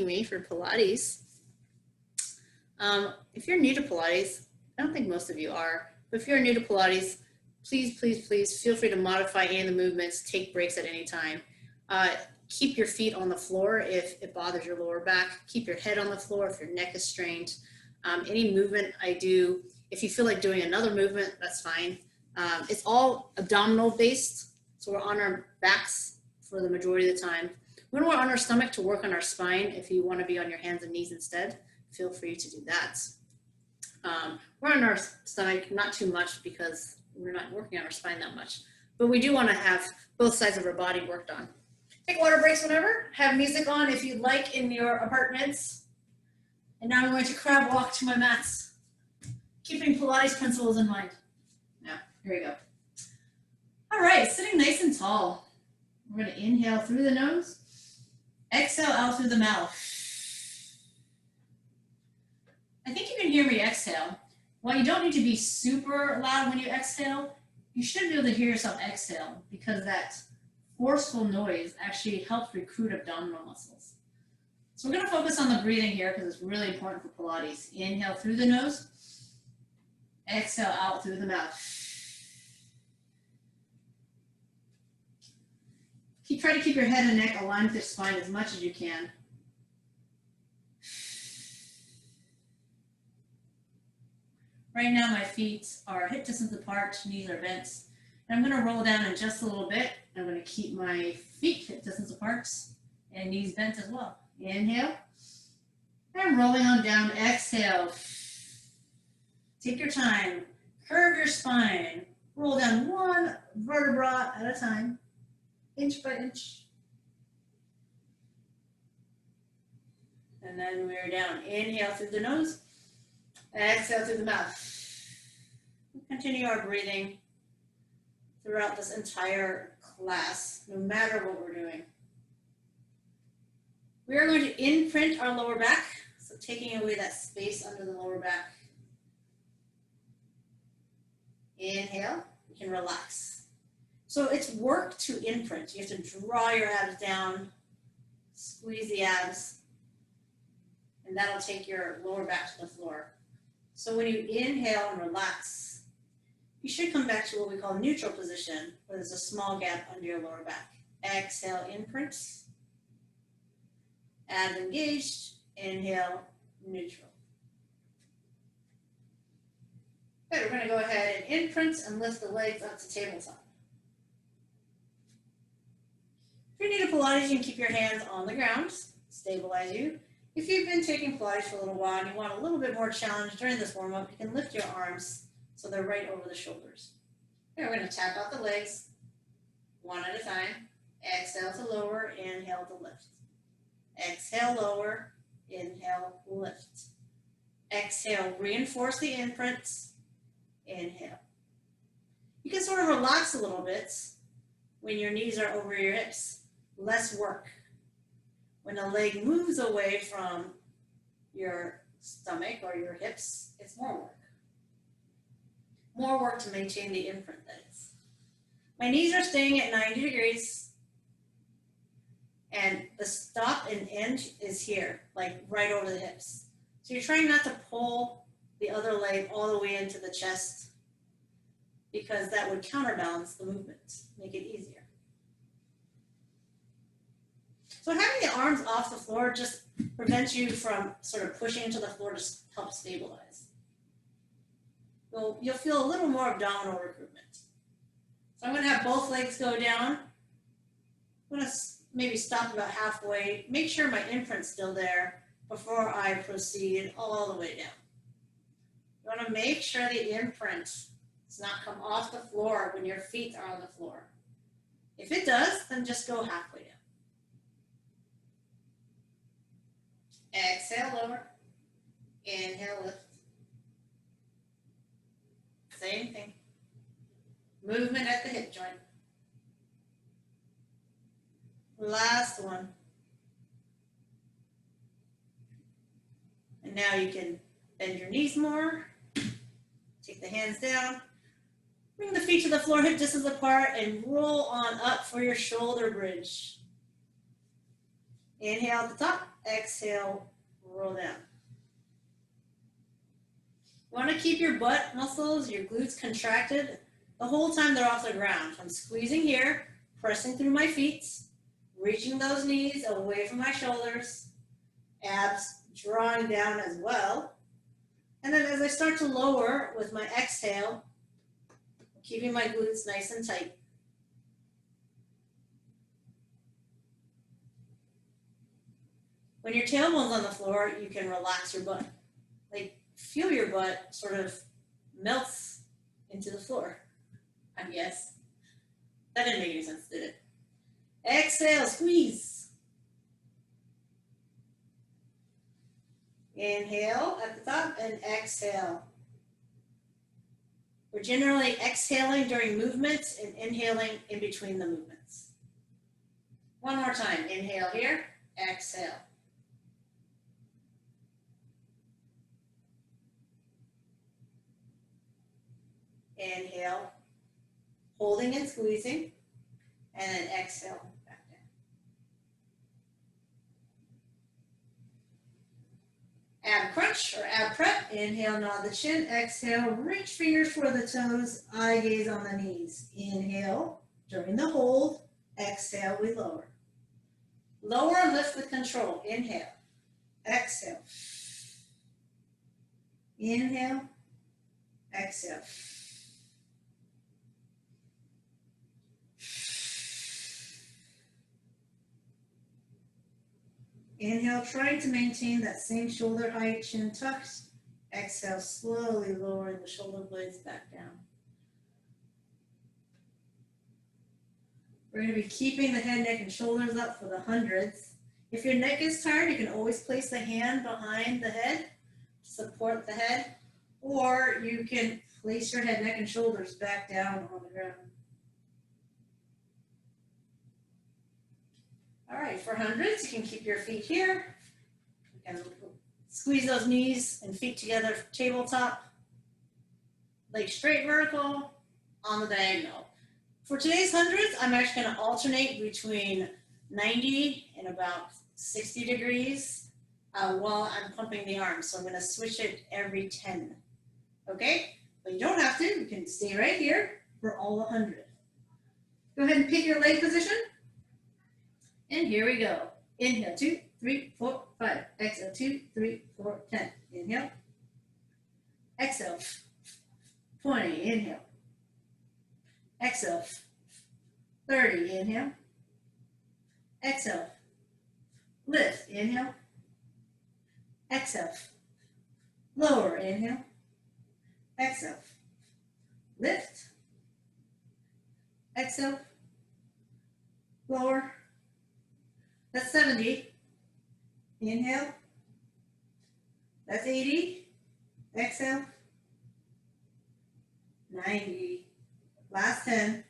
Me for Pilates. If you're new to Pilates, I don't think most of you are, but if you're new to Pilates, please feel free to modify any of the movements, take breaks at any time. Keep your feet on the floor if it bothers your lower back. Keep your head on the floor if your neck is strained. Any movement I do, if you feel like doing another movement, that's fine. It's all abdominal based, so we're on our backs for the majority of the time. When we're on our stomach, to work on our spine, if you want to be on your hands and knees instead, feel free to do that. We're on our stomach, not too much because we're not working on our spine that much, but we do want to have both sides of our body worked on. Take water breaks whenever, have music on if you'd like in your apartments. And now I'm going to crab walk to my mats, keeping Pilates principles in mind. Now, here we go. All right, sitting nice and tall. We're going to inhale through the nose, exhale out through the mouth. I think you can hear me exhale. While you don't need to be super loud when you exhale, you should be able to hear yourself exhale because that forceful noise actually helps recruit abdominal muscles. So we're going to focus on the breathing here because it's really important for Pilates. Inhale through the nose, exhale out through the mouth. Try to keep your head and neck aligned with your spine as much as you can. Right now my feet are hip distance apart, knees are bent. And I'm going to roll down in just a little bit. I'm going to keep my feet hip distance apart and knees bent as well. Inhale. And rolling on down, exhale. Take your time. Curve your spine. Roll down one vertebra at a time, inch by inch. And then we're down. Inhale through the nose. Exhale through the mouth. Continue our breathing throughout this entire class, no matter what we're doing. We are going to imprint our lower back, so taking away that space under the lower back. Inhale, you can relax. So it's work to imprint. You have to draw your abs down, squeeze the abs, and that'll take your lower back to the floor. So when you inhale and relax, you should come back to what we call neutral position, where there's a small gap under your lower back. Exhale, imprint. Abs engaged. Inhale, neutral. Okay, we're going to go ahead and imprint and lift the legs up to tabletop. If you're new to Pilates, you can keep your hands on the ground, stabilize you. If you've been taking Pilates for a little while and you want a little bit more challenge during this warm-up, you can lift your arms so they're right over the shoulders. Okay, we're going to tap out the legs one at a time. Exhale to lower, inhale to lift. Exhale, lower, inhale, lift. Exhale, reinforce the imprints. Inhale. You can sort of relax a little bit when your knees are over your hips. Less work. When a leg moves away from your stomach or your hips, it's more work. More work to maintain the imprint, that is. My knees are staying at 90 degrees. And the stop and end is here, like right over the hips. So you're trying not to pull the other leg all the way into the chest because that would counterbalance the movement, make it easier. So having the arms off the floor just prevents you from sort of pushing into the floor to help stabilize. You'll feel a little more abdominal recruitment. So I'm going to have both legs go down. I'm going to maybe stop about halfway. Make sure my imprint's still there before I proceed all the way down. You want to make sure the imprint does not come off the floor when your feet are on the floor. If it does, then just go halfway down. Exhale, lower. Inhale, lift. Same thing. Movement at the hip joint. Last one. And now you can bend your knees more. Take the hands down. Bring the feet to the floor, hip distance apart, and roll on up for your shoulder bridge. Inhale at the top, exhale, roll down. You want to keep your butt muscles, your glutes contracted the whole time they're off the ground. I'm squeezing here, pressing through my feet, reaching those knees away from my shoulders, abs drawing down as well. And then as I start to lower with my exhale, keeping my glutes nice and tight. When your tailbone's on the floor, you can relax your butt. Like, feel your butt sort of melts into the floor, I guess. That didn't make any sense, did it? Exhale, squeeze. Inhale at the top and exhale. We're generally exhaling during movements and inhaling in between the movements. One more time. Inhale here, exhale. Inhale, holding and squeezing, and then exhale back down. Ab crunch or ab prep. Inhale, nod the chin. Exhale, reach fingers for the toes. Eye gaze on the knees. Inhale during the hold. Exhale, we lower. Lower and lift with control. Inhale. Exhale. Inhale. Exhale. Inhale, trying to maintain that same shoulder height, chin tucked. Exhale, slowly lowering the shoulder blades back down. We're going to be keeping the head, neck, and shoulders up for the hundreds. If your neck is tired, you can always place the hand behind the head to support the head, or you can place your head, neck, and shoulders back down on the ground. All right, for hundreds, you can keep your feet here. You can squeeze those knees and feet together, tabletop. Legs straight, vertical, on the diagonal. For today's hundreds, I'm actually going to alternate between 90 and about 60 degrees while I'm pumping the arms. So I'm going to switch it every 10. Okay? But you don't have to. You can stay right here for all 100. Go ahead and pick your leg position. And here we go. Inhale, 2, 3, 4, 5. Exhale, 2, 3, 4, 10. Inhale. Exhale. 20. Inhale. Exhale. 30. Inhale. Exhale. Lift. Inhale. Exhale. Lower. Inhale. Exhale. Lift. Exhale. Lower. That's 70. Inhale. That's 80. Exhale. 90. Last 10.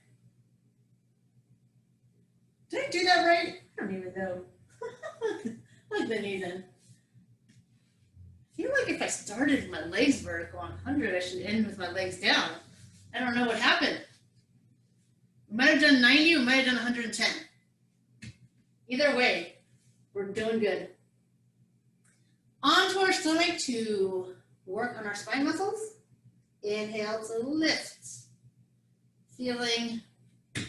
Did I do that right? I don't even know. I've been even. I feel like if I started with my legs vertical on 100, I should end with my legs down. I don't know what happened. We might have done 90, we might have done 110. Either way, we're doing good. On to our stomach to work on our spine muscles. Inhale to lift. Feeling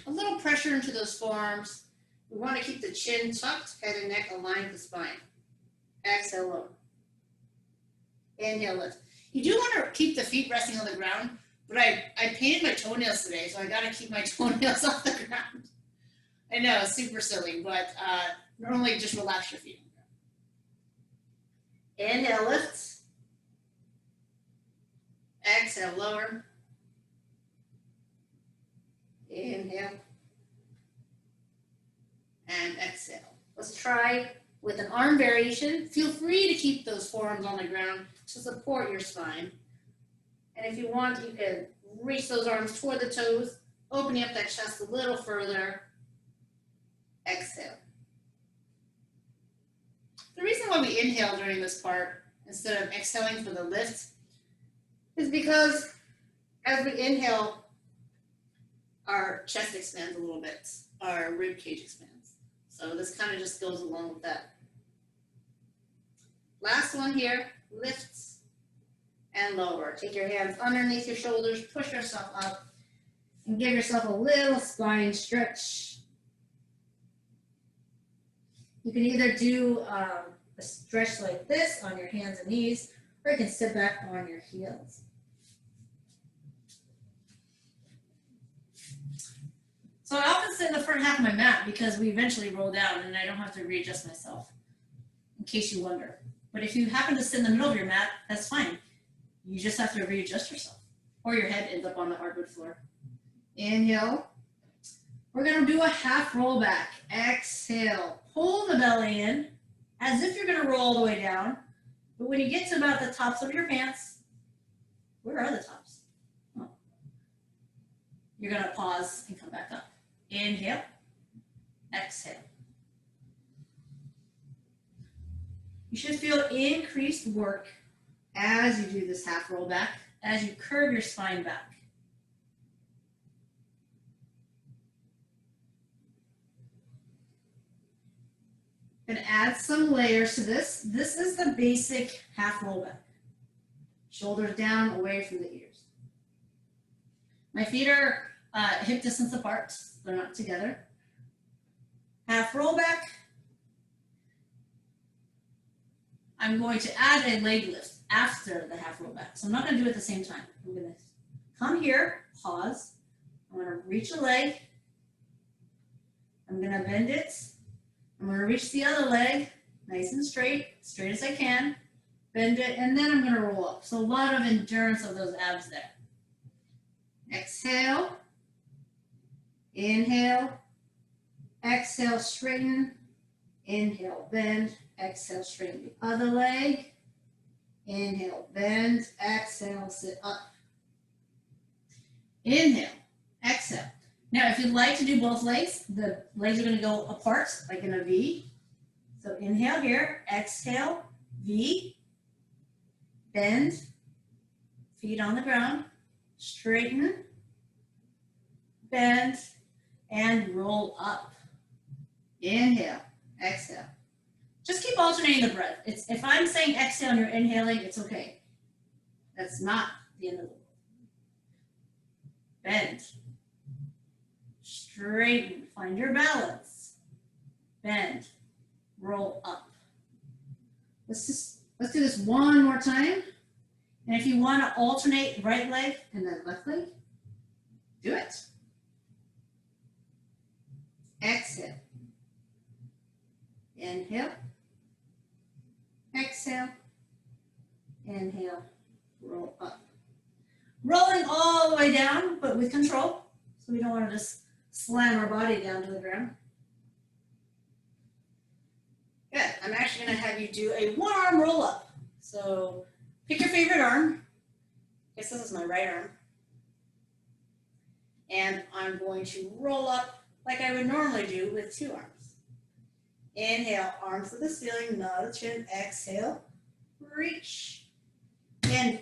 a little pressure into those forearms. We want to keep the chin tucked, head and neck aligned with the spine. Exhale, lower. Inhale, lift. You do want to keep the feet resting on the ground, but I painted my toenails today, so I got to keep my toenails off the ground. I know, it's super silly, but normally just relax your feet. Inhale, lift. Exhale, lower. Inhale. And exhale. Let's try with an arm variation. Feel free to keep those forearms on the ground to support your spine. And if you want, you can reach those arms toward the toes, opening up that chest a little further. Exhale. The reason why we inhale during this part instead of exhaling for the lift is because as we inhale, our chest expands a little bit, our rib cage expands. So this kind of just goes along with that. Last one here, lift and lower. Take your hands underneath your shoulders, push yourself up, and give yourself a little spine stretch. You can either do a stretch like this on your hands and knees, or you can sit back on your heels. So I often sit in the front half of my mat because we eventually roll down and I don't have to readjust myself, in case you wonder. But if you happen to sit in the middle of your mat, that's fine. You just have to readjust yourself, or your head ends up on the hardwood floor. Inhale. We're going to do a half roll back. Exhale. Pull the belly in as if you're going to roll all the way down. But when you get to about the tops of your pants, where are the tops? Oh. You're going to pause and come back up. Inhale. Exhale. You should feel increased work as you do this half roll back, as you curve your spine back. Going to add some layers to this. This is the basic half roll back. Shoulders down, away from the ears. My feet are hip distance apart. They're not together. Half roll back. I'm going to add a leg lift after the half roll back. So I'm not going to do it at the same time. I'm going to come here, pause. I'm going to reach a leg. I'm going to bend it. I'm going to reach the other leg, nice and straight as I can. Bend it, and then I'm going to roll up. So a lot of endurance of those abs there. Exhale. Inhale. Exhale, straighten. Inhale, bend. Exhale, straighten the other leg. Inhale, bend. Exhale, sit up. Inhale. Exhale. Now, if you'd like to do both legs, the legs are going to go apart, like in a V. So inhale here, exhale, V, bend, feet on the ground, straighten, bend, and roll up. Inhale, exhale. Just keep alternating the breath. If I'm saying exhale and you're inhaling, it's okay. That's not the end of the world. Bend. Straighten, find your balance. Bend, roll up. Let's do this one more time. And if you want to alternate right leg and then left leg, do it. Exhale. Inhale. Exhale. Inhale. Roll up. Rolling all the way down, but with control. So we don't want to just slam our body down to the ground. Good. I'm actually going to have you do a one-arm roll-up. So pick your favorite arm. I guess this is my right arm. And I'm going to roll up like I would normally do with two arms. Inhale, arms to the ceiling, nod the chin. Exhale, reach. And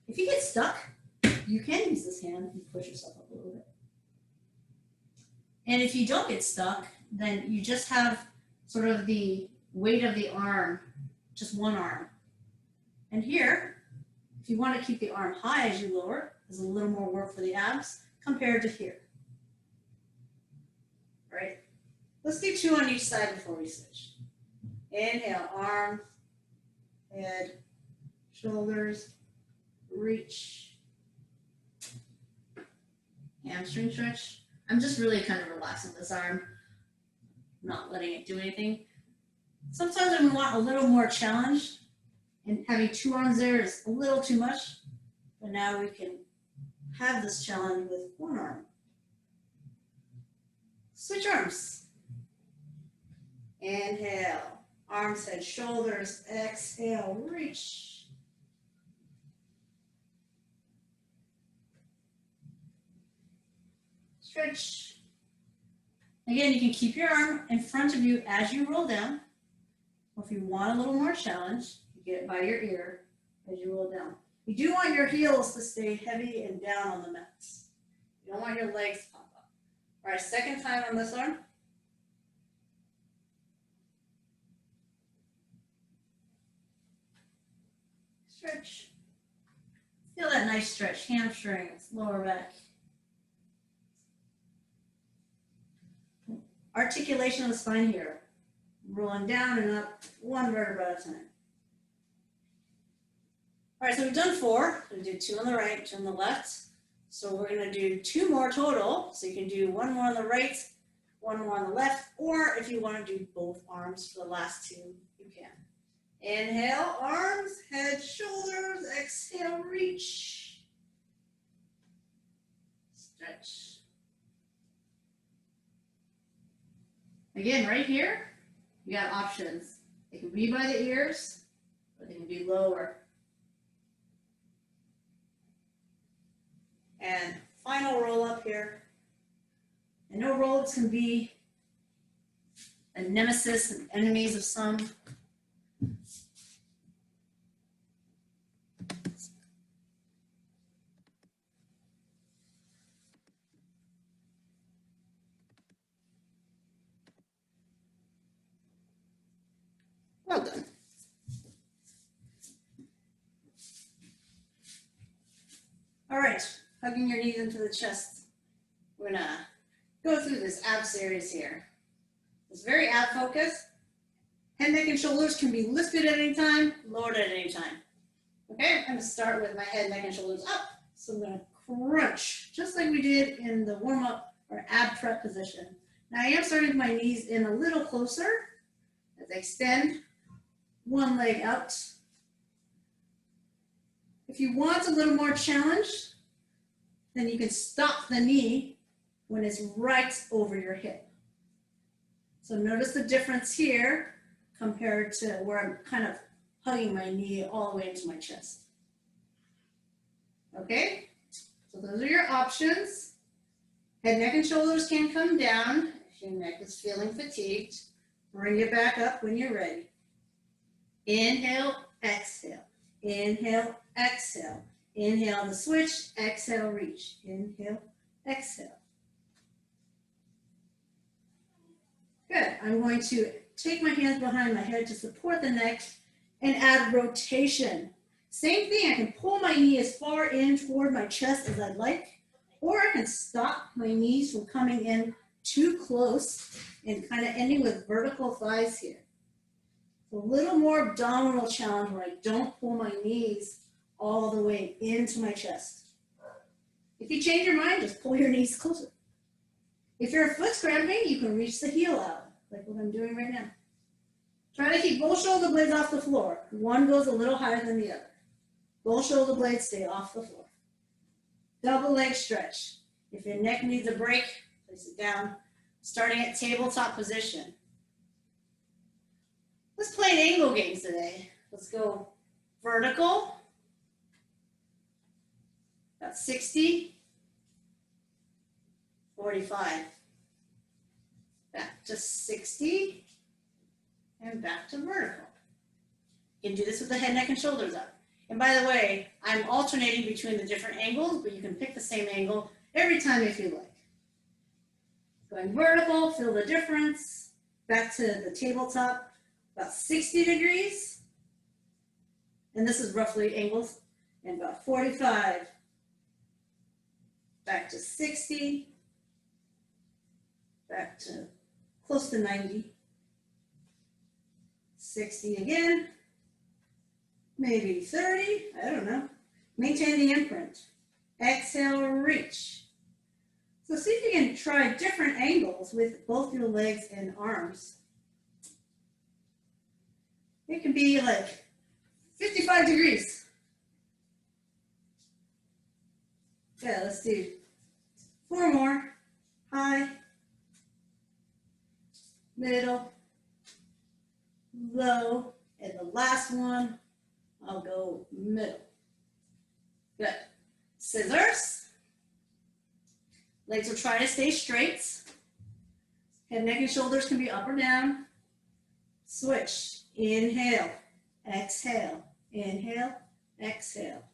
if you get stuck, you can use this hand and push yourself up a little bit. And if you don't get stuck, then you just have sort of the weight of the arm, just one arm. And here, if you want to keep the arm high as you lower, there's a little more work for the abs compared to here. All right? Let's do two on each side before we switch. Inhale, arms, head, shoulders, reach. Hamstring stretch. I'm just really kind of relaxing this arm, not letting it do anything. Sometimes when we want a little more challenge, and having two arms there is a little too much, but now we can have this challenge with one arm. Switch arms. Inhale, arms, head, shoulders. Exhale, reach. Stretch. Again, you can keep your arm in front of you as you roll down. Or if you want a little more challenge, you get it by your ear as you roll down. You do want your heels to stay heavy and down on the mats. You don't want your legs to pop up. All right, second time on this arm. Stretch. Feel that nice stretch, hamstrings, lower back. Articulation of the spine here. Rolling down and up, one vertebra at a time. All right, so we've done 4. We did 2 on the right, 2 on the left. So we're gonna do 2 more total. So you can do 1 more on the right, 1 more on the left, or if you wanna do both arms for the last 2, you can. Inhale, arms, head, shoulders, exhale, reach. Stretch. Again, right here, you got options. They can be by the ears, or they can be lower. And final roll up here. I know roll-ups can be a nemesis and enemies of some. Well done. All right, hugging your knees into the chest. We're gonna go through this ab series here. It's very ab focused. Head, neck, and shoulders can be lifted at any time, lowered at any time. Okay, I'm gonna start with my head, neck, and shoulders up. So I'm gonna crunch, just like we did in the warm up or ab prep position. Now I am starting with my knees in a little closer as I extend one leg out. If you want a little more challenge, then you can stop the knee when it's right over your hip. So notice the difference here compared to where I'm kind of hugging my knee all the way into my chest. Okay, so those are your options. Head, neck, and shoulders can come down. If your neck is feeling fatigued, bring it back up when you're ready. Inhale, exhale. Inhale, exhale. Inhale the switch, exhale, reach. Inhale, exhale. Good. I'm going to take my hands behind my head to support the neck and add rotation. Same thing, I can pull my knee as far in toward my chest as I'd like, or I can stop my knees from coming in too close and kind of ending with vertical thighs here. A little more abdominal challenge where I don't pull my knees all the way into my chest. If you change your mind, just pull your knees closer. If your foot's cramping, you can reach the heel out, like what I'm doing right now. Try to keep both shoulder blades off the floor. One goes a little higher than the other. Both shoulder blades stay off the floor. Double leg stretch. If your neck needs a break, place it down. Starting at tabletop position. Let's play an angle games today. Let's go vertical. That's 60. 45. Back to 60. And back to vertical. You can do this with the head, neck, and shoulders up. And by the way, I'm alternating between the different angles, but you can pick the same angle every time if you like. Going vertical, feel the difference. Back to the tabletop, about 60 degrees. And this is roughly angles. And about 45. Back to 60. Back to close to 90. 60 again. Maybe 30, I don't know. Maintain the imprint. Exhale, reach. So see if you can try different angles with both your legs and arms. It can be like 55 degrees. Yeah, let's do 4 more. High, middle, low, and the last one, I'll go middle. Good. Scissors. Legs will try to stay straight. Head, neck, and shoulders can be up or down. Switch. Inhale. Exhale. Inhale. Exhale.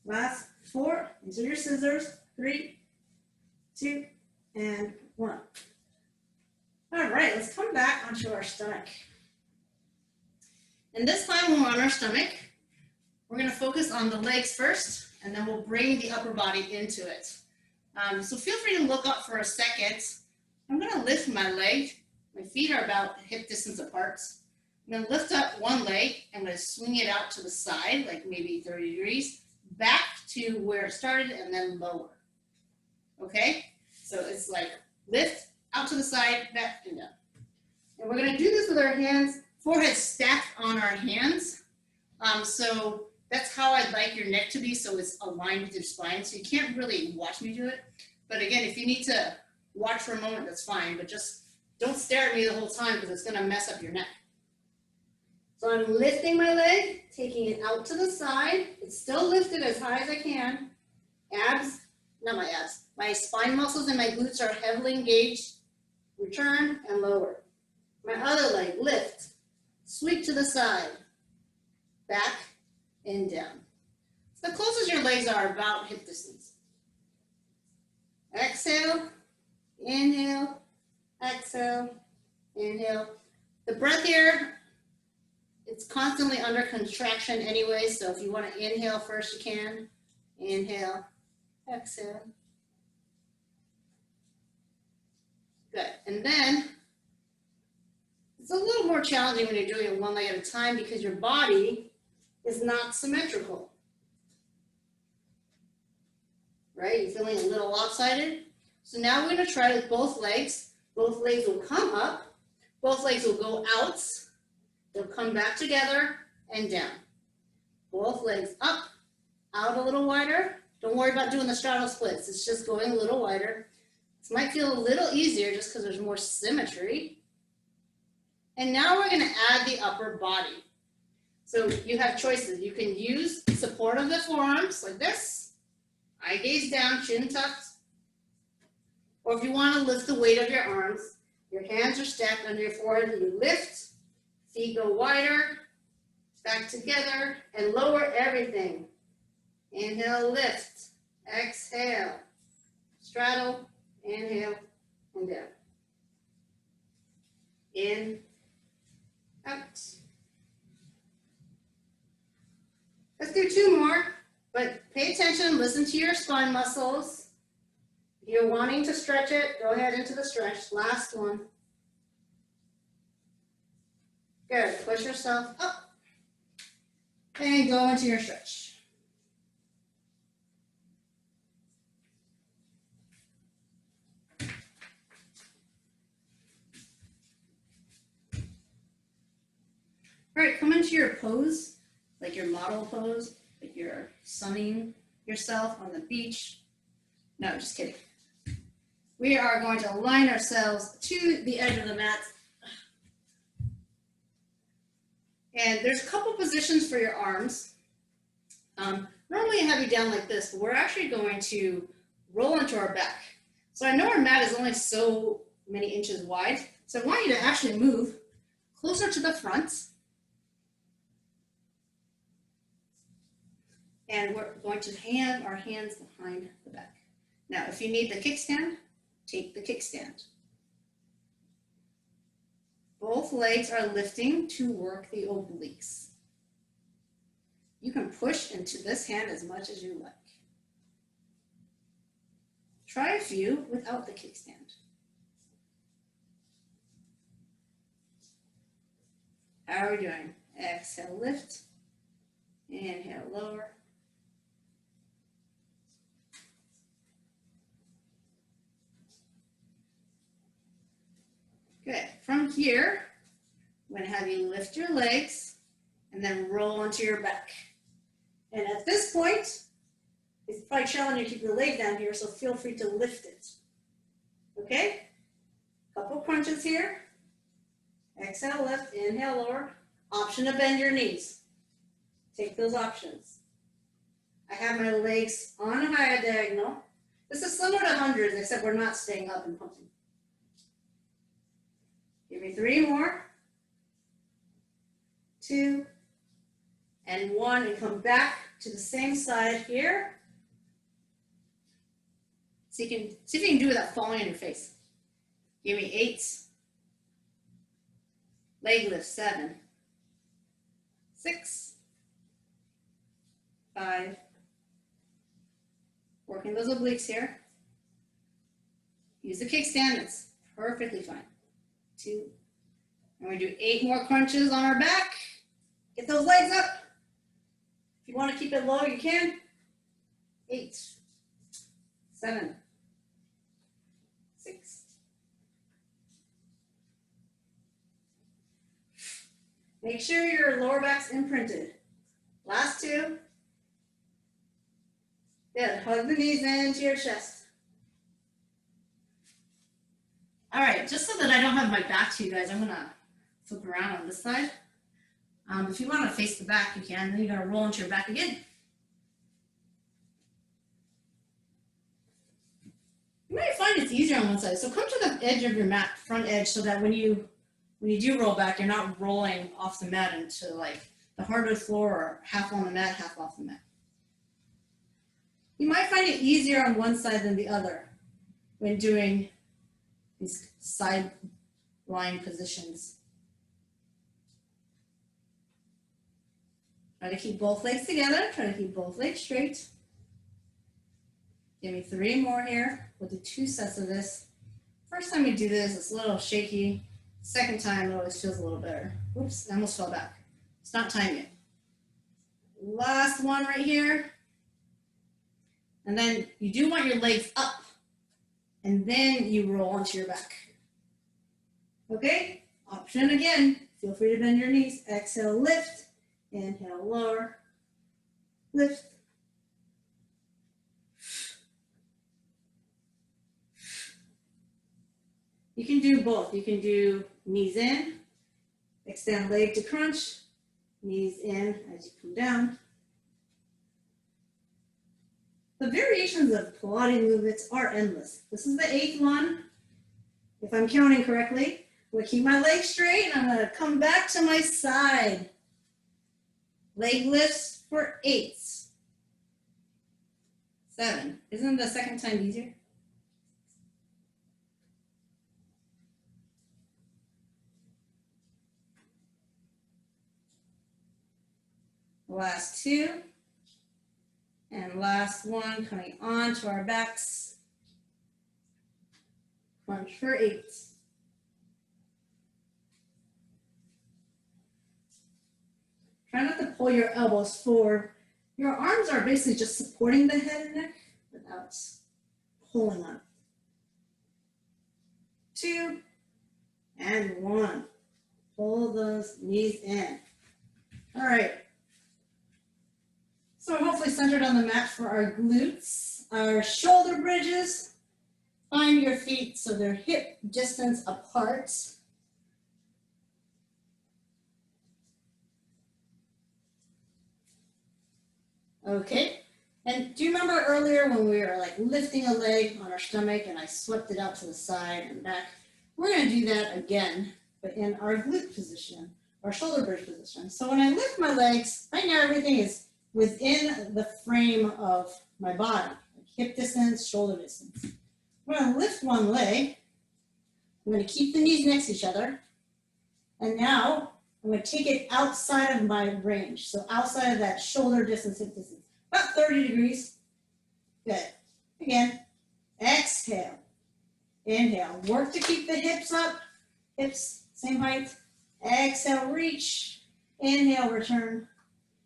Last 4. These are your scissors. 3, 2, and 1. All right, let's come back onto our stomach. And this time when we're on our stomach, we're going to focus on the legs first, and then we'll bring the upper body into it. So feel free to look up for a second. I'm going to lift my leg. My feet are about hip distance apart. I'm going to lift up one leg. I'm going to swing it out to the side, like maybe 30 degrees, back to where it started, and then lower. Okay? So it's like lift, out to the side, back, and down. And we're going to do this with our hands, forehead stacked on our hands. So that's how I'd like your neck to be, so it's aligned with your spine. So you can't really watch me do it. But again, if you need to watch for a moment, that's fine. But just don't stare at me the whole time because it's going to mess up your neck. So I'm lifting my leg, taking it out to the side. It's still lifted as high as I can. Abs, not my abs. My spine muscles and my glutes are heavily engaged. Return and lower. My other leg, lift, sweep to the side, back and down. The closest your legs are about hip distance. Exhale, inhale, exhale, inhale. The breath here, it's constantly under contraction anyway, so if you want to inhale first, you can. Inhale, exhale. Good. And then it's a little more challenging when you're doing it one leg at a time because your body is not symmetrical. Right? You're feeling a little lopsided. So now we're going to try with both legs. Both legs will come up. Both legs will go out. They'll come back together and down. Both legs up, out a little wider. Don't worry about doing the straddle splits. It's just going a little wider. This might feel a little easier just because there's more symmetry. And now we're going to add the upper body. So you have choices. You can use support of the forearms like this. Eye gaze down, chin tucked. Or if you want to lift the weight of your arms, your hands are stacked under your forehead. You lift, feet go wider, back together, and lower everything. Inhale, lift. Exhale. Straddle, inhale, and down. In, out. Let's do 2 more, but pay attention, listen to your spine muscles. If you're wanting to stretch it, go ahead into the stretch. Last one. Good, push yourself up and go into your stretch. All right, come into your pose, like your model pose, like you're sunning yourself on the beach. No, just kidding. We are going to align ourselves to the edge of the mat. And there's a couple positions for your arms. Normally I have you down like this, but we're actually going to roll onto our back. So I know our mat is only so many inches wide, so I want you to actually move closer to the front. And we're going to hand our hands behind the back. Now, if you need the kickstand, take the kickstand. Both legs are lifting to work the obliques. You can push into this hand as much as you like. Try a few without the kickstand. How are we doing? Exhale, lift. Inhale, lower. Good. From here, I'm going to have you lift your legs and then roll onto your back. And at this point, it's probably challenging to keep your leg down here, so feel free to lift it. Okay? Couple crunches here. Exhale, lift. Inhale, lower. Option to bend your knees. Take those options. I have my legs on a high diagonal. This is similar to hundreds, except we're not staying up and pumping. Give me 3 more. 2 and 1, and come back to the same side here. So you can see if you can do it without falling on your face. Give me 8. Leg lift, 7, 6, 5. Working those obliques here. Use the kickstand, it's perfectly fine. 2. And we do 8 more crunches on our back. Get those legs up. If you want to keep it low, you can. 8, 7, 6. Make sure your lower back's imprinted. Last 2. Good. Hug the knees into your chest. All right, just so that I don't have my back to you guys, I'm going to flip around on this side. If you want to face the back, you can. Then you're going to roll into your back again. You might find it's easier on one side. So come to the edge of your mat, front edge, so that when you do roll back, you're not rolling off the mat into like the hardwood floor or half on the mat, half off the mat. You might find it easier on one side than the other when doing these side lying positions. Try to keep both legs together. Try to keep both legs straight. Give me 3 more here. We'll do 2 sets of this. First time you do this, it's a little shaky. Second time, it always feels a little better. Oops, I almost fell back. It's not time yet. Last one right here. And then you do want your legs up. And then you roll onto your back. Okay? Option again. Feel free to bend your knees. Exhale, lift. Inhale, lower. Lift. You can do both. You can do knees in, extend leg to crunch, knees in as you come down. The variations of Pilates movements are endless. This is the 8th one. If I'm counting correctly, I'm going to keep my legs straight and I'm going to come back to my side. Leg lifts for 8. 7. Isn't the second time easier? Last 2. And last one, coming on to our backs. Crunch for 8. Try not to pull your elbows forward. Your arms are basically just supporting the head and neck without pulling up. 2 and 1. Pull those knees in. All right. So we're hopefully centered on the mat for our glutes. Our shoulder bridges. Find your feet so they're hip distance apart. Okay, and do you remember earlier when we were like lifting a leg on our stomach and I swept it out to the side and back? We're gonna do that again, but in our glute position, our shoulder bridge position. So when I lift my legs, right now everything is within the frame of my body, like hip distance, shoulder distance. I'm gonna lift one leg, I'm gonna keep the knees next to each other, and now I'm going to take it outside of my range. So outside of that shoulder distance, hip distance, about 30 degrees. Good. Again, exhale. Inhale. Work to keep the hips up. Hips, same height. Exhale, reach. Inhale, return.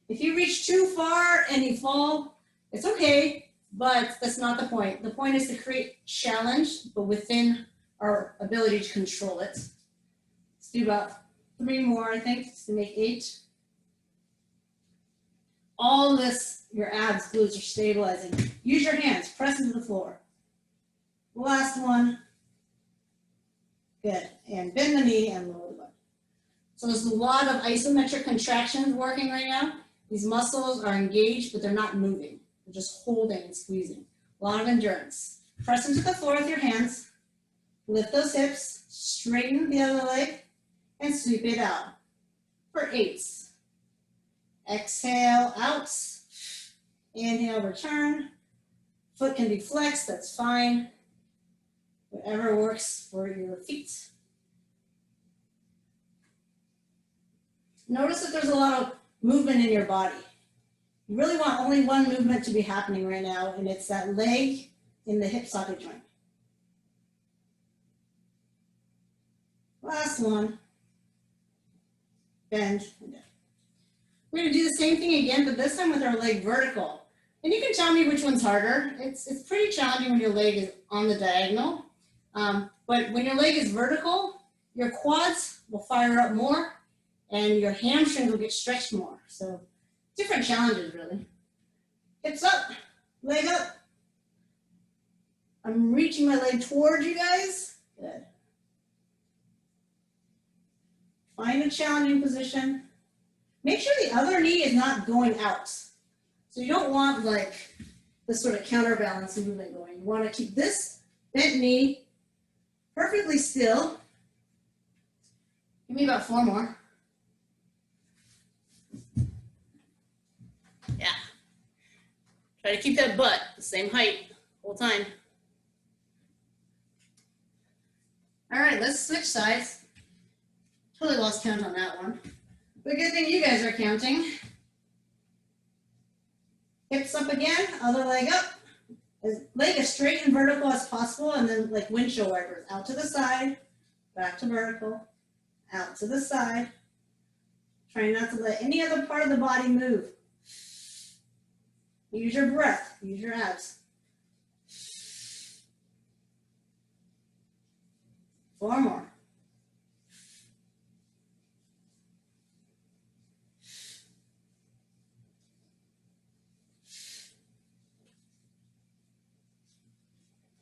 If you reach too far and you fall, it's okay, but that's not the point. The point is to create challenge, but within our ability to control it. Let's do about 3 more, I think, just to make 8. All this, your abs, glutes are stabilizing. Use your hands, press into the floor. Last one. Good. And bend the knee and lower the butt. So there's a lot of isometric contractions working right now. These muscles are engaged, but they're not moving. They're just holding and squeezing. A lot of endurance. Press into the floor with your hands. Lift those hips. Straighten the other leg. And sweep it out for 8. Exhale out. Inhale, return. foot can be flexed, that's fine. Whatever works for your feet. Notice that there's a lot of movement in your body. You really want only one movement to be happening right now, and it's that leg in the hip socket joint. Last one. Bend and down. We're going to do the same thing again, but this time with our leg vertical. And you can tell me which one's harder. It's pretty challenging when your leg is on the diagonal. But when your leg is vertical, your quads will fire up more and your hamstrings will get stretched more. So different challenges, really. Hips up, leg up. I'm reaching my leg towards you guys. Good. Find a challenging position. Make sure the other knee is not going out. So you don't want like this sort of counterbalance movement going. You want to keep this bent knee perfectly still. Give me about 4 more. Yeah. Try to keep that butt the same height the whole time. All right, let's switch sides. Totally lost count on that one. But good thing you guys are counting. Hips up again, other leg up. Leg as straight and vertical as possible, and then like windshield wipers. Out to the side, back to vertical, out to the side. Try not to let any other part of the body move. Use your breath, use your abs. 4 more.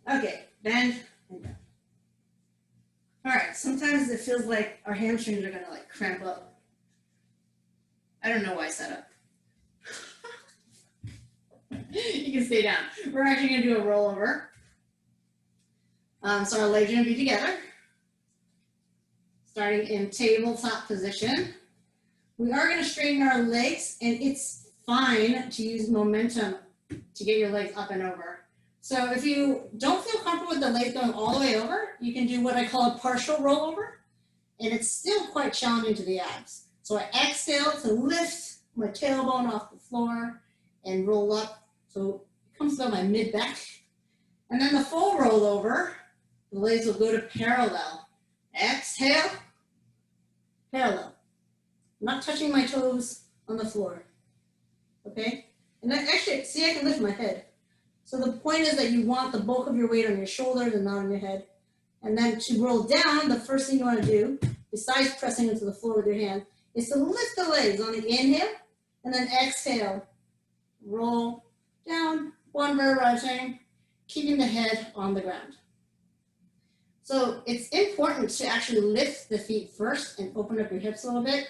Okay, bend and down. All right, sometimes it feels like our hamstrings are gonna like cramp up. I don't know why I sat up. You can stay down. We're actually gonna do a rollover. So our legs are gonna be together. Starting in tabletop position. We are gonna straighten our legs, and it's fine to use momentum to get your legs up and over. So if you don't feel comfortable with the legs going all the way over, you can do what I call a partial rollover, and it's still quite challenging to the abs. So I exhale to lift my tailbone off the floor and roll up, so it comes to my mid-back. And then the full rollover, the legs will go to parallel. Exhale, parallel. I'm not touching my toes on the floor, okay? And then actually, see, I can lift my head. So the point is that you want the bulk of your weight on your shoulders and not on your head. And then to roll down, the first thing you want to do, besides pressing into the floor with your hand, is to lift the legs on the inhale, and then exhale. Roll down, one vertebra chain, keeping the head on the ground. So it's important to actually lift the feet first and open up your hips a little bit,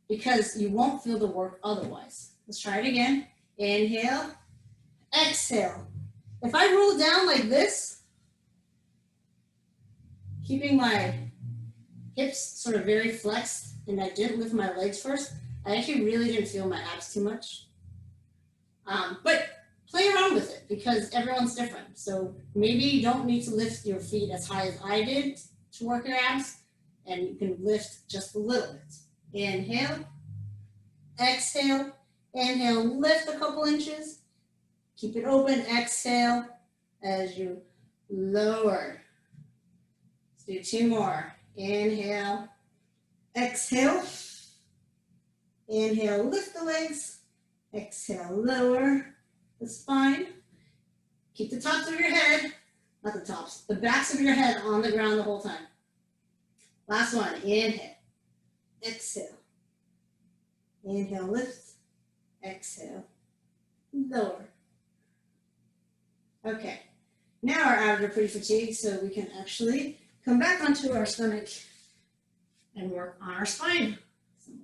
because you won't feel the work otherwise. Let's try it again. Inhale, exhale. If I roll down like this, keeping my hips sort of very flexed, and I didn't lift my legs first, I actually really didn't feel my abs too much. But play around with it, because everyone's different. So maybe you don't need to lift your feet as high as I did to work your abs, and you can lift just a little bit. Inhale, exhale, inhale, lift a couple inches. Keep it open, exhale as you lower. Let's do 2 more. Inhale, exhale. Inhale, lift the legs. Exhale, lower the spine. Keep the tops of your head, not the tops, the backs of your head on the ground the whole time. Last one, inhale, exhale. Inhale, lift, exhale, lower. Okay, now our abs are pretty fatigued, so we can actually come back onto our stomach and work on our spine some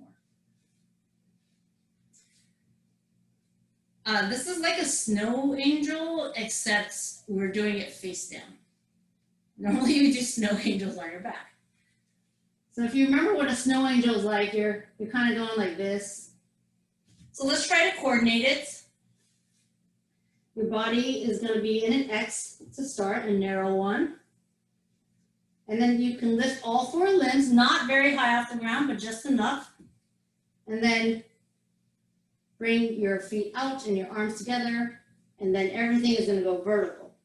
more. This is like a snow angel, except we're doing it face down. Normally you do snow angels on your back. So if you remember what a snow angel is like, you're kind of going like this. So let's try to coordinate it. Your body is going to be in an X to start, a narrow one. And then you can lift all 4 limbs, not very high off the ground, but just enough. And then bring your feet out and your arms together. And then everything is going to go vertical.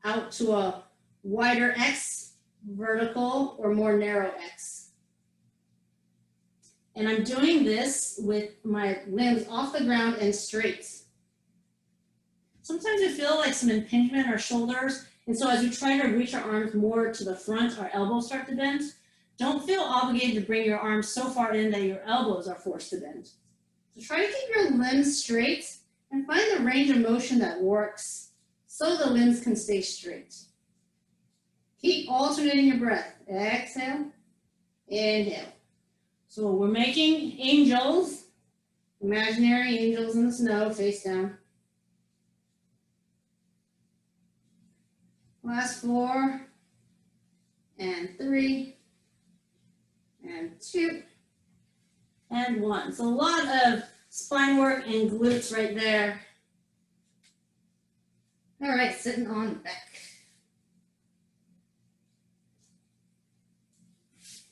Out to a wider X, vertical, or more narrow X. And I'm doing this with my limbs off the ground and straight. Sometimes we feel like some impingement in our shoulders. And so as we try to reach our arms more to the front, our elbows start to bend. Don't feel obligated to bring your arms so far in that your elbows are forced to bend. So try to keep your limbs straight and find the range of motion that works so the limbs can stay straight. Keep alternating your breath. Exhale, inhale. So we're making angels, imaginary angels in the snow, face down. Last 4, and 3, and 2, and 1. So a lot of spine work and glutes right there. All right, sitting on the back.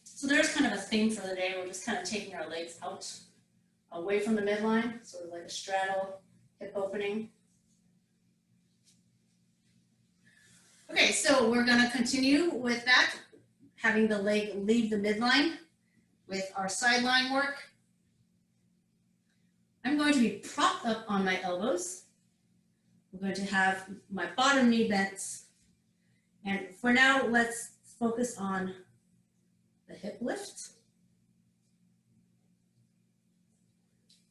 So there's kind of a theme for the day. We're just kind of taking our legs out, away from the midline, sort of like a straddle, hip opening. Okay, so we're going to continue with that, having the leg leave the midline with our sideline work. I'm going to be propped up on my elbows. I'm going to have my bottom knee bent. And for now, let's focus on the hip lift.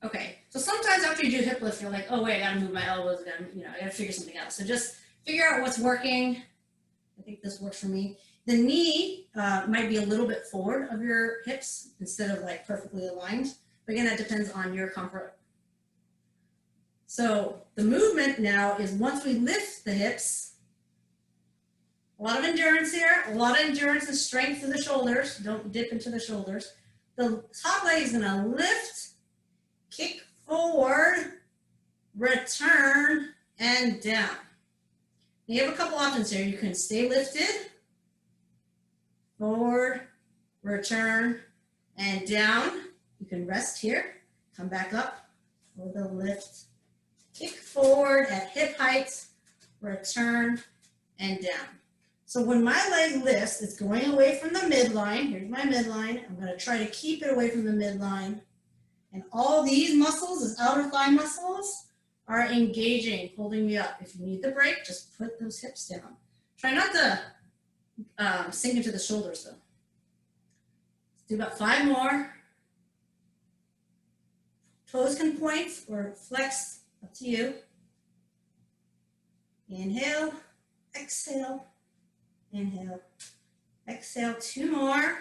Okay, so sometimes after you do hip lift, you're like, oh wait, I gotta move my elbows, I gotta figure something out. So just figure out what's working. I think this works for me. The knee might be a little bit forward of your hips instead of like perfectly aligned. But again, that depends on your comfort. So the movement now is once we lift the hips, a lot of endurance here, a lot of endurance and strength in the shoulders. Don't dip into the shoulders. The top leg is gonna lift, kick forward, return, and down. You have a couple options here. You can stay lifted, forward, return, and down. You can rest here, come back up for the lift, kick forward at hip height, return, and down. So when my leg lifts, it's going away from the midline. Here's my midline. I'm going to try to keep it away from the midline. And all these muscles, these outer thigh muscles, are engaging, holding me up. If you need the break, just put those hips down. Try not to sink into the shoulders though. Let's do about 5 more. Toes can point or flex, up to you. Inhale, exhale, inhale, exhale, 2 more.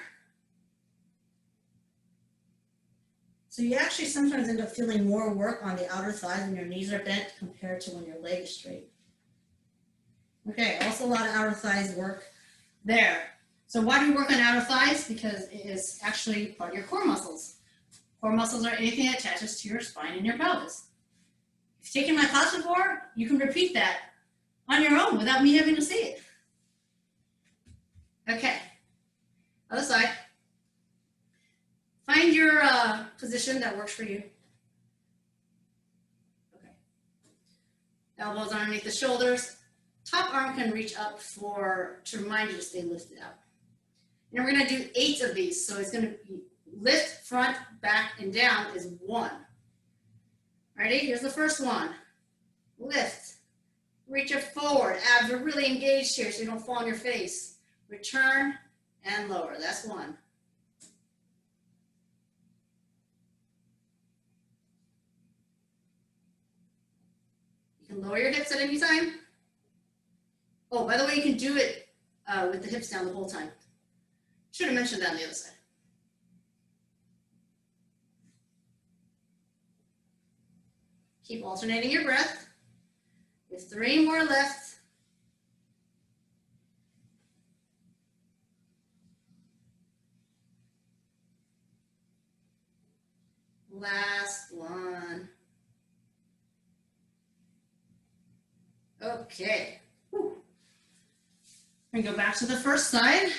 So you actually sometimes end up feeling more work on the outer thighs when your knees are bent compared to when your leg is straight. Okay, also a lot of outer thighs work there. So why do we work on outer thighs? Because it is actually part of your core muscles. Core muscles are anything that attaches to your spine and your pelvis. If you've taken my class before, you can repeat that on your own without me having to say it. Okay, other side. Find your position that works for you. Okay. Elbows underneath the shoulders. Top arm can reach up to remind you to stay lifted up. And we're going to do 8 of these. So it's going to be lift, front, back, and down is 1. Ready? Here's the first one. Lift. Reach it forward. Abs are really engaged here so you don't fall on your face. Return and lower. That's 1. You can lower your hips at any time. Oh, by the way, you can do it with the hips down the whole time. Should have mentioned that on the other side. Keep alternating your breath. There's 3 more left. Last one. Okay. Whew. And go back to the first side.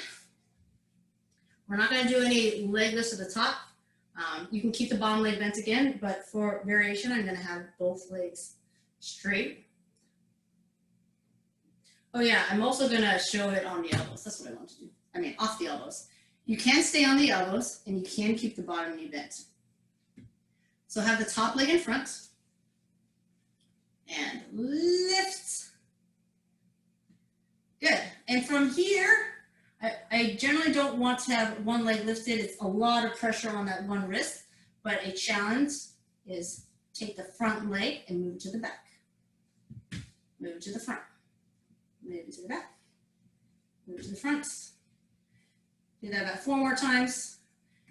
We're not going to do any leg lifts at the top. You can keep the bottom leg bent again, but for variation, I'm going to have both legs straight. Oh yeah, I'm also going to show it on the elbows. That's what I want to do. I mean, off the elbows. You can stay on the elbows, and you can keep the bottom knee bent. So have the top leg in front, and lift. Good. And from here, I generally don't want to have one leg lifted. It's a lot of pressure on that one wrist, but a challenge is take the front leg and move to the back. Move to the front. Move to the back. Move to the front. Do that about 4 more times.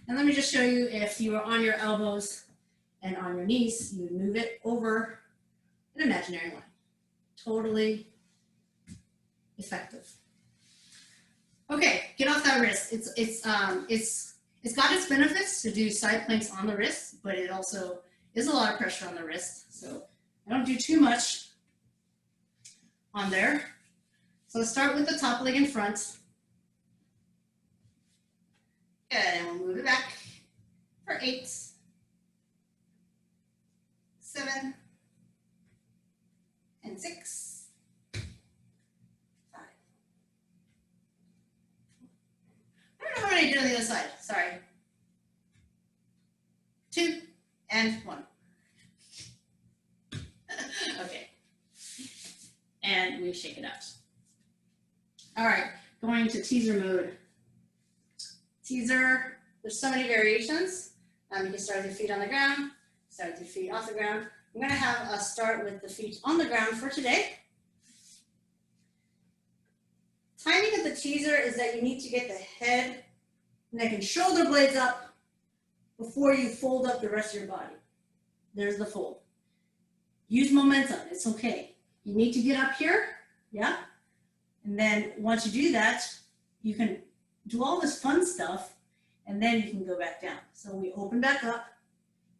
And let me just show you, if you are on your elbows and on your knees, you would move it over an imaginary line. Totally effective. Okay, get off that wrist. It's got its benefits to do side planks on the wrist, but it also is a lot of pressure on the wrist. So I don't do too much on there. So start with the top leg in front. Good, and we'll move it back for 8, 7, and 6, 5. I don't know what I did on the other side. Sorry. 2 and 1. Okay. And we shake it out. All right, going to teaser mode. Teaser, there's so many variations. You can start with your feet on the ground, start with your feet off the ground. I'm going to have us start with the feet on the ground for today. Timing of the teaser is that you need to get the head, neck, and shoulder blades up before you fold up the rest of your body. There's the fold. Use momentum, it's okay. You need to get up here, yeah? And then once you do that, you can do all this fun stuff, and then you can go back down. So we open back up,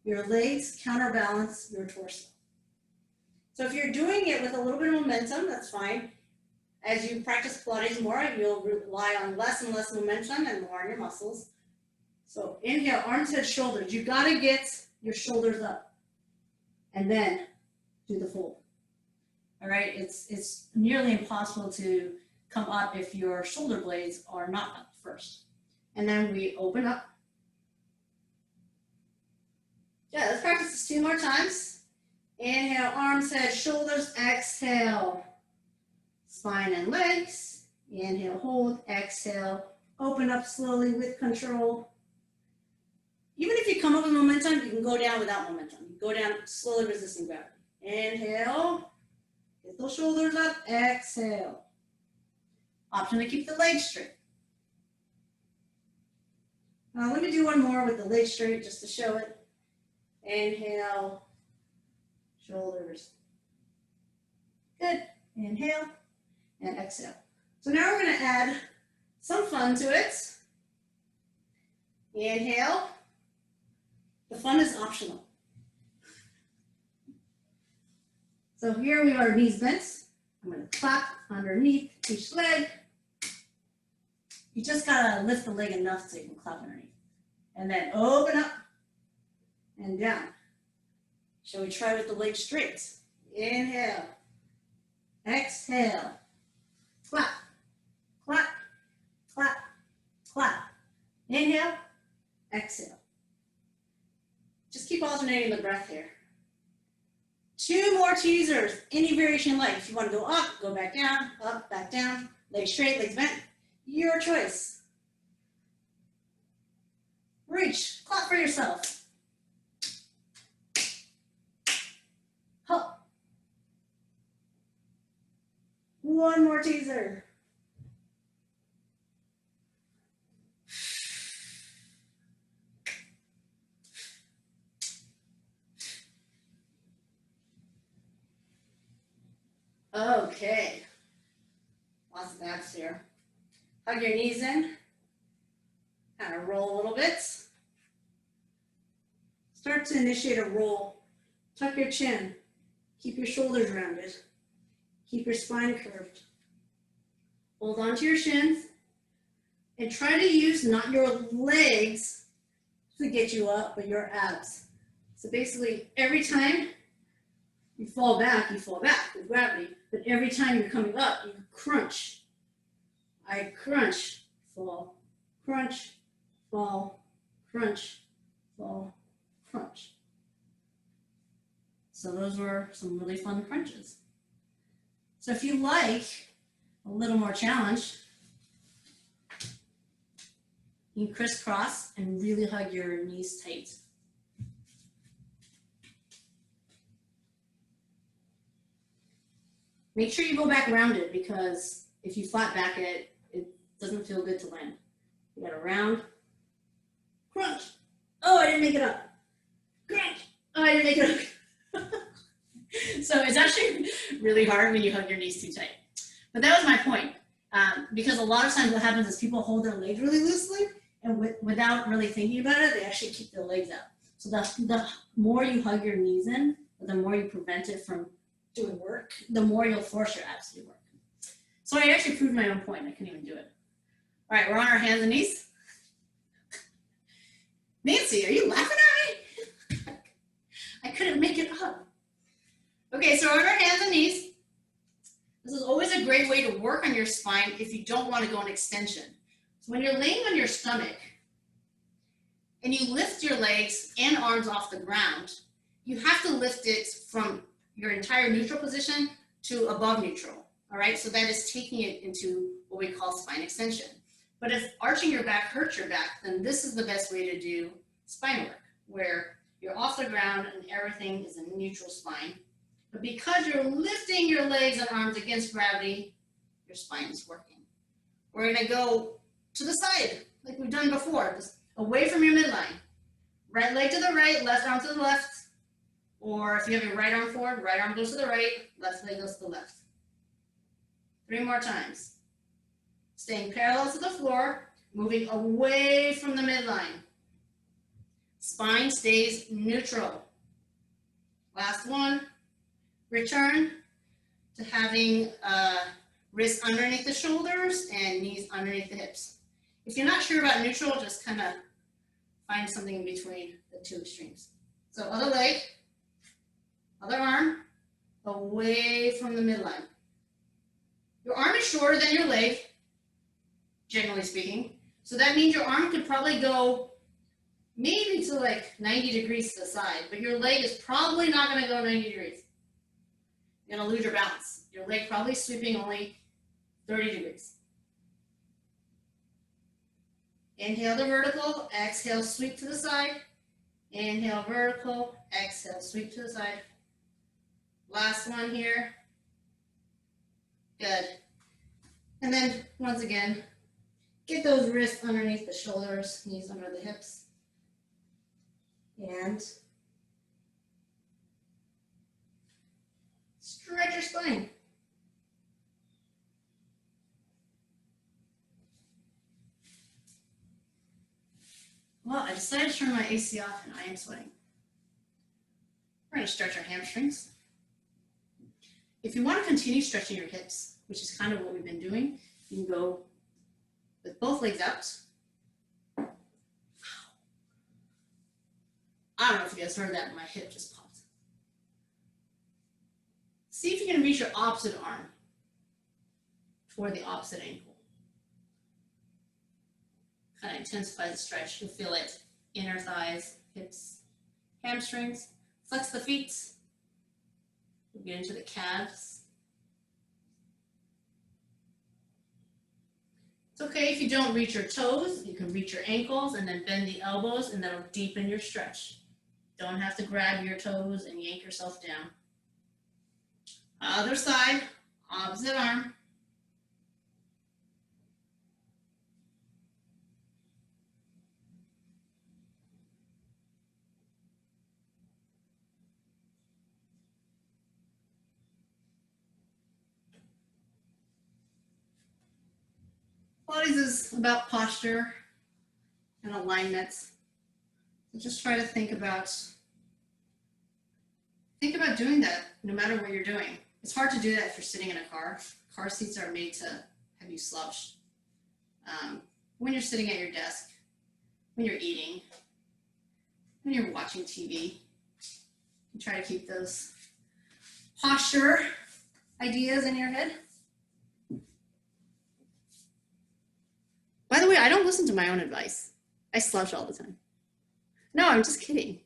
your legs counterbalance your torso. So if you're doing it with a little bit of momentum, that's fine. As you practice Pilates more, you'll rely on less and less momentum and more on your muscles. So inhale, arms, head, shoulders. You gotta get your shoulders up, and then do the fold. All right, it's nearly impossible to come up if your shoulder blades are not up first. And then we open up. Yeah, let's practice this 2 more times. Inhale, arms, head, shoulders, exhale. Spine and legs. Inhale, hold, exhale. Open up slowly with control. Even if you come up with momentum, you can go down without momentum. Go down slowly, resisting gravity. Inhale, get those shoulders up, exhale. Option to keep the legs straight. Now let me do one more with the legs straight just to show it. Inhale, shoulders. Good. Inhale and exhale. So now we're going to add some fun to it. Inhale. The fun is optional. So here we are, knees bent. I'm going to clap underneath each leg. You just gotta lift the leg enough so you can clap underneath. And then open up and down. Shall we try with the legs straight? Inhale. Exhale. Clap, clap, clap, clap. Inhale, exhale. Just keep alternating the breath here. 2 more teasers, any variation you like. If you want to go up, back down, legs straight, legs bent. Your choice. Reach, clap for yourself. Hop. 1 more teaser. Okay. Lots of abs here. Hug your knees in. Kind of roll a little bit. Start to initiate a roll. Tuck your chin. Keep your shoulders rounded. Keep your spine curved. Hold on to your shins and try to use not your legs to get you up, but your abs. So basically, every time you fall back with gravity, but every time you're coming up, you crunch. I crunch, fall, crunch, fall, crunch, fall, crunch. So those were some really fun crunches. So if you like a little more challenge, you can crisscross and really hug your knees tight. Make sure you go back rounded, because if you flat back it, it doesn't feel good to land. You gotta round, crunch. Oh, I didn't make it up. Crunch. Oh, I didn't make it up. So it's actually really hard when you hug your knees too tight. But that was my point. Because a lot of times what happens is people hold their legs really loosely, and without really thinking about it, they actually keep their legs out. So the more you hug your knees in, the more you prevent it from doing work, the more you'll force your abs to do work. So I actually proved my own point. I couldn't even do it. All right, we're on our hands and knees. Nancy, are you laughing at me? I couldn't make it up. Okay, so we're on our hands and knees. This is always a great way to work on your spine if you don't want to go in extension. So when you're laying on your stomach and you lift your legs and arms off the ground, you have to lift it from your entire neutral position to above neutral. All right, so that is taking it into what we call spine extension. But if arching your back hurts your back, then this is the best way to do spine work, where you're off the ground and everything is in neutral spine. But because you're lifting your legs and arms against gravity, your spine is working. We're gonna go to the side, like we've done before, just away from your midline. Right leg to the right, left arm to the left. Or if you have your right arm forward, right arm goes to the right, left leg goes to the left. 3 more times. Staying parallel to the floor, moving away from the midline. Spine stays neutral. Last one. Return to having wrists underneath the shoulders and knees underneath the hips. If you're not sure about neutral, just kind of find something in between the two extremes. So other leg, other arm, away from the midline. Your arm is shorter than your leg, generally speaking. So that means your arm could probably go maybe to like 90 degrees to the side, but your leg is probably not going to go 90 degrees. You're going to lose your balance. Your leg probably sweeping only 30 degrees. Inhale the vertical, exhale, sweep to the side. Inhale vertical, exhale, sweep to the side. Last one here. Good. And then once again, get those wrists underneath the shoulders, knees under the hips. And stretch your spine. Well, I decided to turn my AC off and I am sweating. We're going to stretch our hamstrings. If you want to continue stretching your hips, which is kind of what we've been doing, you can go with both legs out. I don't know if you guys heard that, but my hip just popped. See if you can reach your opposite arm toward the opposite ankle. Kind of intensifies the stretch. You'll feel it. Inner thighs, hips, hamstrings. Flex the feet. We'll get into the calves. It's okay if you don't reach your toes. You can reach your ankles and then bend the elbows, and that'll deepen your stretch. Don't have to grab your toes and yank yourself down. Other side, opposite arm. Pilates is about posture and alignment. So just try to think about doing that no matter what you're doing. It's hard to do that if you're sitting in a car. Car seats are made to have you slouch. When you're sitting at your desk, when you're eating, when you're watching TV, you try to keep those posture ideas in your head. By the way, I don't listen to my own advice. I slouch all the time. No, I'm just kidding.